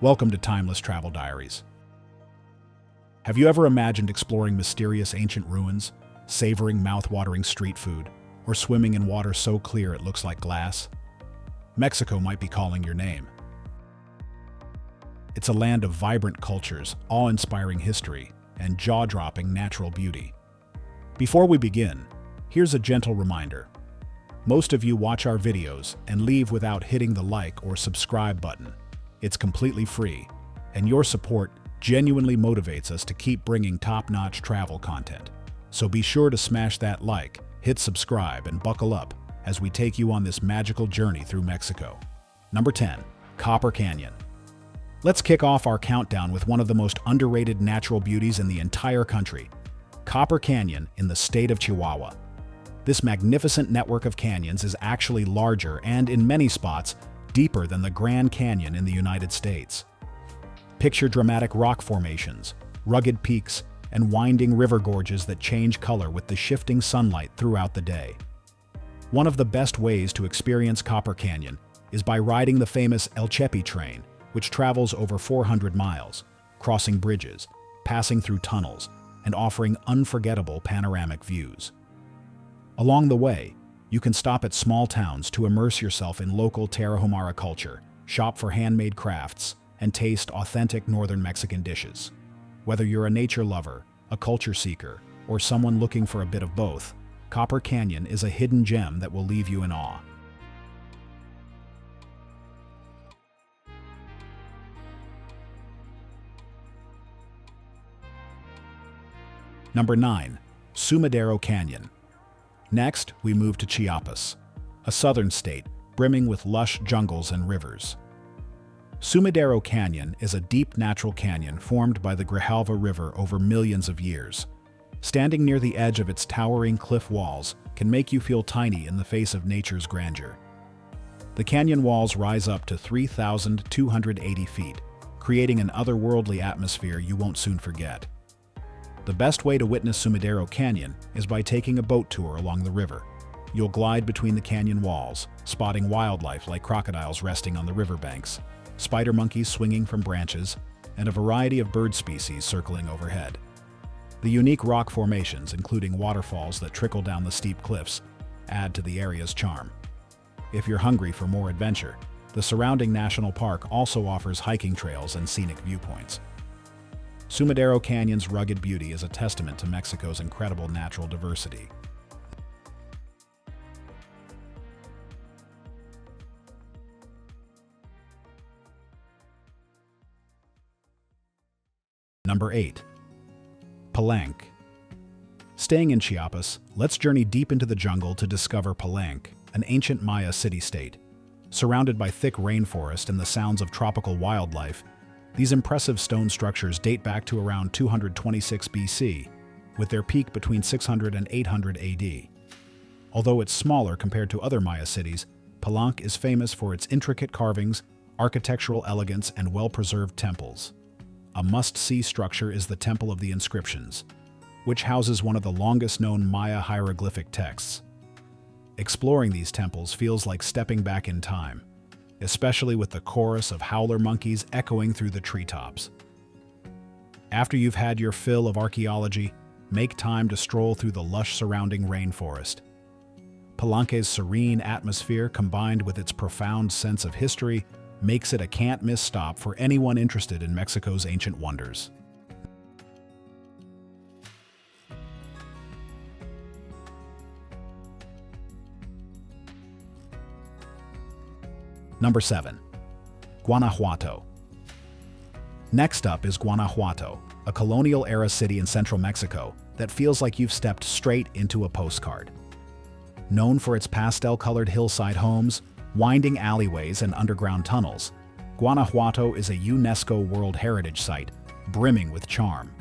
Welcome to Timeless Travel Diaries. Have you ever imagined exploring mysterious ancient ruins, savoring mouth-watering street food, or swimming in water so clear it looks like glass? Mexico might be calling your name. It's a land of vibrant cultures, awe-inspiring history, and jaw-dropping natural beauty. Before we begin, here's a gentle reminder. Most of you watch our videos and leave without hitting the like or subscribe button. It's completely free, and your support genuinely motivates us to keep bringing top-notch travel content. So be sure to smash that like, hit subscribe, and buckle up as we take you on this magical journey through Mexico. Number 10. Copper Canyon. Let's kick off our countdown with one of the most underrated natural beauties in the entire country, Copper Canyon in the state of Chihuahua. This magnificent network of canyons is actually larger and, in many spots, deeper than the Grand Canyon in the United States. Picture dramatic rock formations, rugged peaks, and winding river gorges that change color with the shifting sunlight throughout the day. One of the best ways to experience Copper Canyon is by riding the famous El Chepe train, which travels over 400 miles, crossing bridges, passing through tunnels, and offering unforgettable panoramic views. Along the way, you can stop at small towns to immerse yourself in local Tarahumara culture, shop for handmade crafts, and taste authentic northern Mexican dishes. Whether you're a nature lover, a culture seeker, or someone looking for a bit of both, Copper Canyon is a hidden gem that will leave you in awe. Number 9. Sumidero Canyon. Next, we move to Chiapas, a southern state brimming with lush jungles and rivers. Sumidero Canyon is a deep natural canyon formed by the Grijalva River over millions of years. Standing near the edge of its towering cliff walls can make you feel tiny in the face of nature's grandeur. The canyon walls rise up to 3,280 feet, creating an otherworldly atmosphere you won't soon forget. The best way to witness Sumidero Canyon is by taking a boat tour along the river. You'll glide between the canyon walls, spotting wildlife like crocodiles resting on the riverbanks, spider monkeys swinging from branches, and a variety of bird species circling overhead. The unique rock formations, including waterfalls that trickle down the steep cliffs, add to the area's charm. If you're hungry for more adventure, the surrounding national park also offers hiking trails and scenic viewpoints. Sumidero Canyon's rugged beauty is a testament to Mexico's incredible natural diversity. Number 8. Palenque. Staying in Chiapas, let's journey deep into the jungle to discover Palenque, an ancient Maya city-state. Surrounded by thick rainforest and the sounds of tropical wildlife, these impressive stone structures date back to around 226 BC, with their peak between 600 and 800 AD. Although it's smaller compared to other Maya cities, Palenque is famous for its intricate carvings, architectural elegance, and well-preserved temples. A must-see structure is the Temple of the Inscriptions, which houses one of the longest-known Maya hieroglyphic texts. Exploring these temples feels like stepping back in time, especially with the chorus of howler monkeys echoing through the treetops. After you've had your fill of archaeology, make time to stroll through the lush surrounding rainforest. Palenque's serene atmosphere, combined with its profound sense of history, makes it a can't-miss stop for anyone interested in Mexico's ancient wonders. Number 7. Guanajuato. Next up is Guanajuato, a colonial-era city in central Mexico that feels like you've stepped straight into a postcard. Known for its pastel-colored hillside homes, winding alleyways, and underground tunnels, Guanajuato is a UNESCO World Heritage Site, brimming with charm.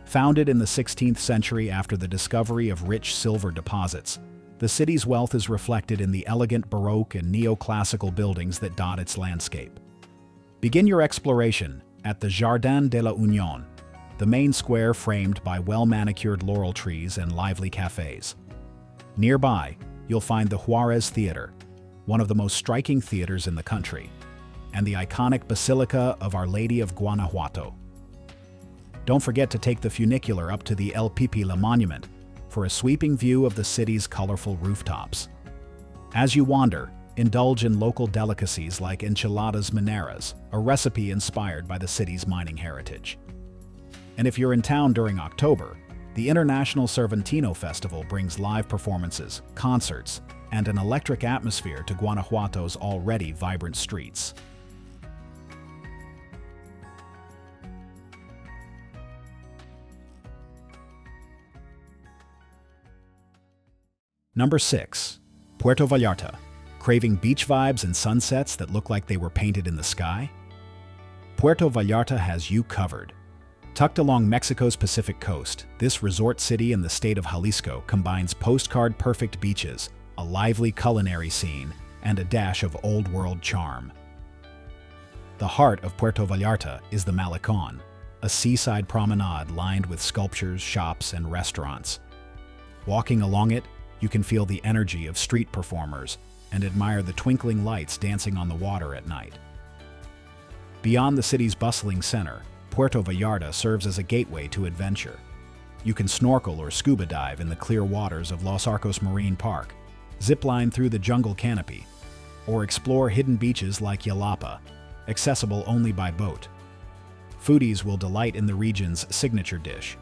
Founded in the 16th century after the discovery of rich silver deposits, the city's wealth is reflected in the elegant Baroque and neoclassical buildings that dot its landscape. Begin your exploration at the Jardin de la Unión, the main square framed by well-manicured laurel trees and lively cafes. Nearby, you'll find the Juarez Theater, one of the most striking theaters in the country. and the iconic Basilica of Our Lady of Guanajuato. Don't forget to take the funicular up to the El Pipila Monument for a sweeping view of the city's colorful rooftops. As you wander, indulge in local delicacies like enchiladas mineras, a recipe inspired by the city's mining heritage. And if you're in town during October, the International Cervantino Festival brings live performances, concerts, and an electric atmosphere to Guanajuato's already vibrant streets. Number 6. Puerto Vallarta. Craving beach vibes and sunsets that look like they were painted in the sky? Puerto Vallarta has you covered. Tucked along Mexico's Pacific coast, this resort city in the state of Jalisco combines postcard-perfect beaches, a lively culinary scene, and a dash of old-world charm. The heart of Puerto Vallarta is the Malecón, a seaside promenade lined with sculptures, shops, and restaurants. Walking along it, you can feel the energy of street performers and admire the twinkling lights dancing on the water at night. Beyond the city's bustling center, Puerto Vallarta serves as a gateway to adventure. You can snorkel or scuba dive in the clear waters of Los Arcos Marine Park, zipline through the jungle canopy, or explore hidden beaches like Yalapa, accessible only by boat. Foodies will delight in the region's signature dish,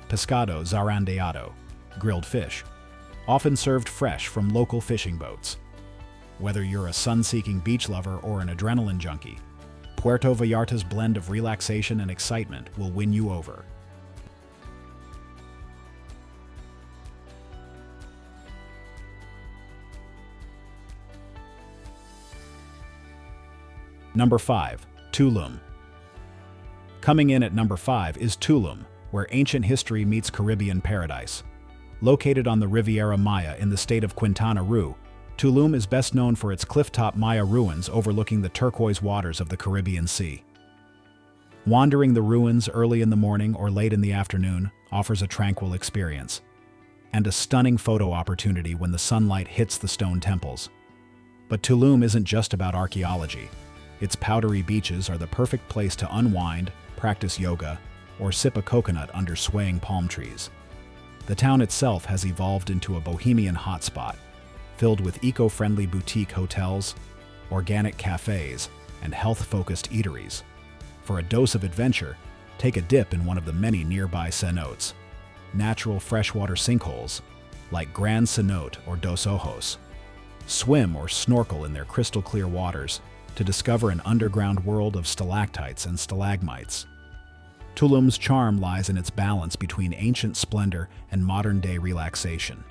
pescado zarandeado, grilled fish, often served fresh from local fishing boats. Whether you're a sun-seeking beach lover or an adrenaline junkie, Puerto Vallarta's blend of relaxation and excitement will win you over. Number 5. Tulum. Coming in at number 5 is Tulum, where ancient history meets Caribbean paradise. Located on the Riviera Maya in the state of Quintana Roo, Tulum is best known for its clifftop Maya ruins overlooking the turquoise waters of the Caribbean Sea. Wandering the ruins early in the morning or late in the afternoon offers a tranquil experience, and a stunning photo opportunity when the sunlight hits the stone temples. But Tulum isn't just about archaeology. Its powdery beaches are the perfect place to unwind, practice yoga, or sip a coconut under swaying palm trees. The town itself has evolved into a bohemian hotspot, filled with eco-friendly boutique hotels, organic cafes, and health-focused eateries. For a dose of adventure, take a dip in one of the many nearby cenotes, natural freshwater sinkholes like Gran Cenote or Dos Ojos. Swim or snorkel in their crystal-clear waters to discover an underground world of stalactites and stalagmites. Tulum's charm lies in its balance between ancient splendor and modern-day relaxation.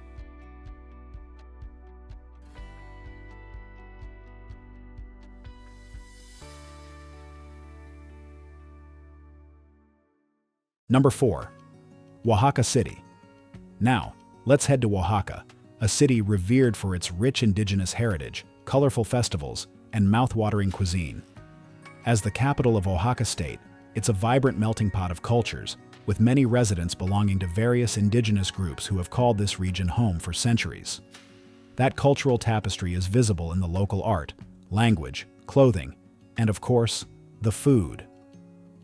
Number 4. Oaxaca City. Now, let's head to Oaxaca, a city revered for its rich indigenous heritage, colorful festivals, and mouth-watering cuisine. As the capital of Oaxaca State, it's a vibrant melting pot of cultures, with many residents belonging to various indigenous groups who have called this region home for centuries. That cultural tapestry is visible in the local art, language, clothing, and of course, the food.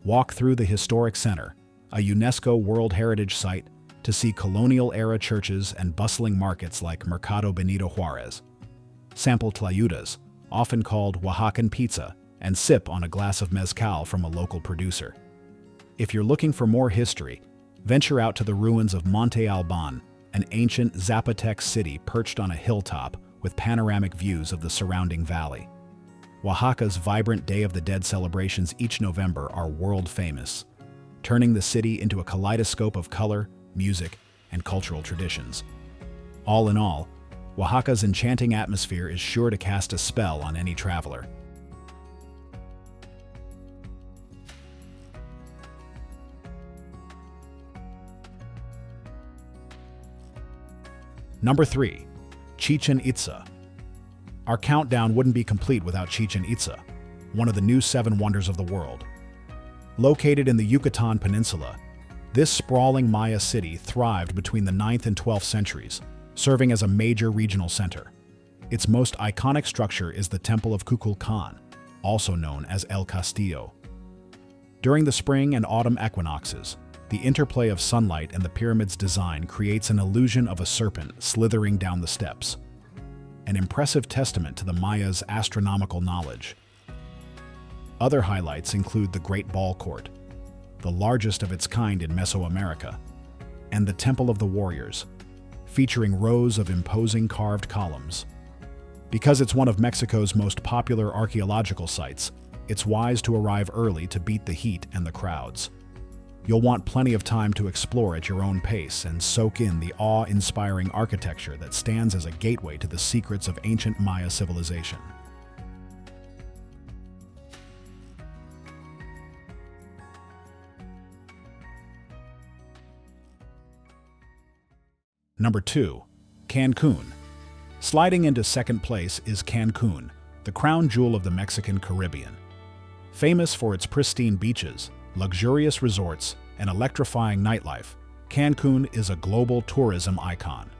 Walk through the historic center, a UNESCO World Heritage Site, to see colonial-era churches and bustling markets like Mercado Benito Juarez. Sample tlayudas, often called Oaxacan pizza, and sip on a glass of mezcal from a local producer. If you're looking for more history, venture out to the ruins of Monte Alban, an ancient Zapotec city perched on a hilltop with panoramic views of the surrounding valley. Oaxaca's vibrant Day of the Dead celebrations each November are world-famous, turning the city into a kaleidoscope of color, music, and cultural traditions. All in all, Oaxaca's enchanting atmosphere is sure to cast a spell on any traveler. Number 3. Chichen Itza. Our countdown wouldn't be complete without Chichen Itza, one of the new 7 wonders of the world. Located in the Yucatan Peninsula, this sprawling Maya city thrived between the 9th and 12th centuries, serving as a major regional center. Its most iconic structure is the Temple of Kukulkan, also known as El Castillo. During the spring and autumn equinoxes, the interplay of sunlight and the pyramid's design creates an illusion of a serpent slithering down the steps, an impressive testament to the Mayas' astronomical knowledge. Other highlights include the Great Ball Court, the largest of its kind in Mesoamerica, and the Temple of the Warriors, featuring rows of imposing carved columns. Because it's one of Mexico's most popular archaeological sites, it's wise to arrive early to beat the heat and the crowds. You'll want plenty of time to explore at your own pace and soak in the awe-inspiring architecture that stands as a gateway to the secrets of ancient Maya civilization. Number 2. Cancun. Sliding into second place is Cancun, the crown jewel of the Mexican Caribbean. Famous for its pristine beaches, luxurious resorts, and electrifying nightlife, Cancun is a global tourism icon.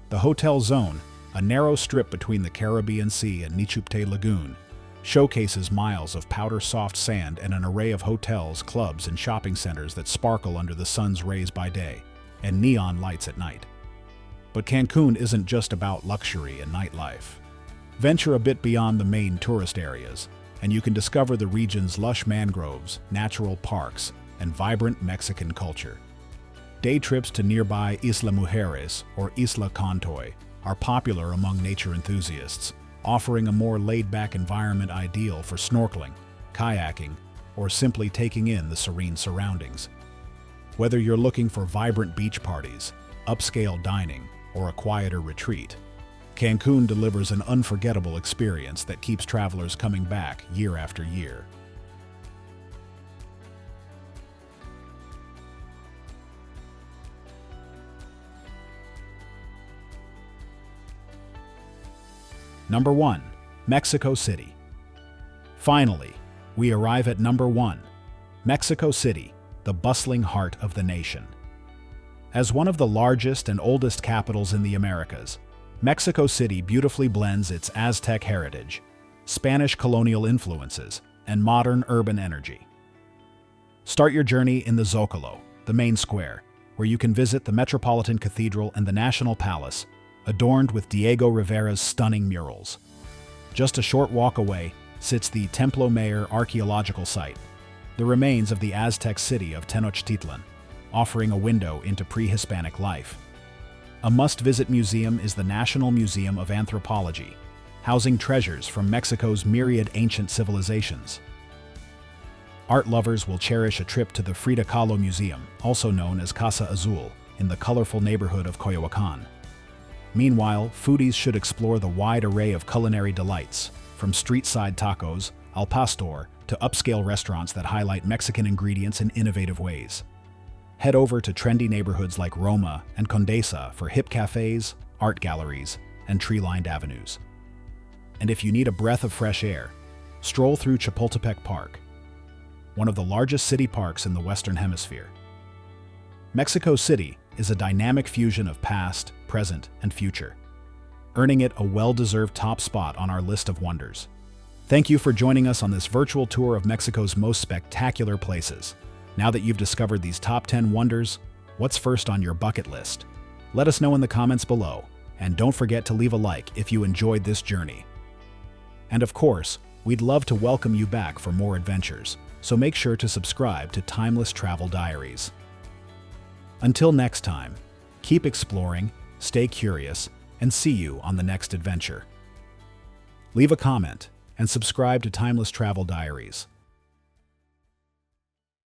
The Hotel Zone, a narrow strip between the Caribbean Sea and Nichupte Lagoon, showcases miles of powder-soft sand and an array of hotels, clubs, and shopping centers that sparkle under the sun's rays by day and neon lights at night. But Cancun isn't just about luxury and nightlife. Venture a bit beyond the main tourist areas, and you can discover the region's lush mangroves, natural parks, and vibrant Mexican culture. Day trips to nearby Isla Mujeres or Isla Contoy are popular among nature enthusiasts, offering a more laid-back environment ideal for snorkeling, kayaking, or simply taking in the serene surroundings. Whether you're looking for vibrant beach parties, upscale dining, or a quieter retreat, Cancun delivers an unforgettable experience that keeps travelers coming back year after year. Number 1. Mexico City. Finally, we arrive at number 1, Mexico City, the bustling heart of the nation. As one of the largest and oldest capitals in the Americas, Mexico City beautifully blends its Aztec heritage, Spanish colonial influences, and modern urban energy. Start your journey in the Zócalo, the main square, where you can visit the Metropolitan Cathedral and the National Palace, adorned with Diego Rivera's stunning murals. Just a short walk away sits the Templo Mayor archaeological site, the remains of the Aztec city of Tenochtitlan, offering a window into pre-Hispanic life. A must-visit museum is the National Museum of Anthropology, housing treasures from Mexico's myriad ancient civilizations. Art lovers will cherish a trip to the Frida Kahlo Museum, also known as Casa Azul, in the colorful neighborhood of Coyoacán. Meanwhile, foodies should explore the wide array of culinary delights, from street-side tacos, al pastor, to upscale restaurants that highlight Mexican ingredients in innovative ways. Head over to trendy neighborhoods like Roma and Condesa for hip cafes, art galleries, and tree-lined avenues. And if you need a breath of fresh air, stroll through Chapultepec Park, one of the largest city parks in the Western Hemisphere. Mexico City is a dynamic fusion of past, present, and future, earning it a well-deserved top spot on our list of wonders. Thank you for joining us on this virtual tour of Mexico's most spectacular places. Now that you've discovered these top 10 wonders, what's first on your bucket list? Let us know in the comments below, and don't forget to leave a like if you enjoyed this journey. And of course, we'd love to welcome you back for more adventures, so make sure to subscribe to Timeless Travel Diaries. Until next time, keep exploring, stay curious, and see you on the next adventure. Leave a comment and subscribe to Timeless Travel Diaries.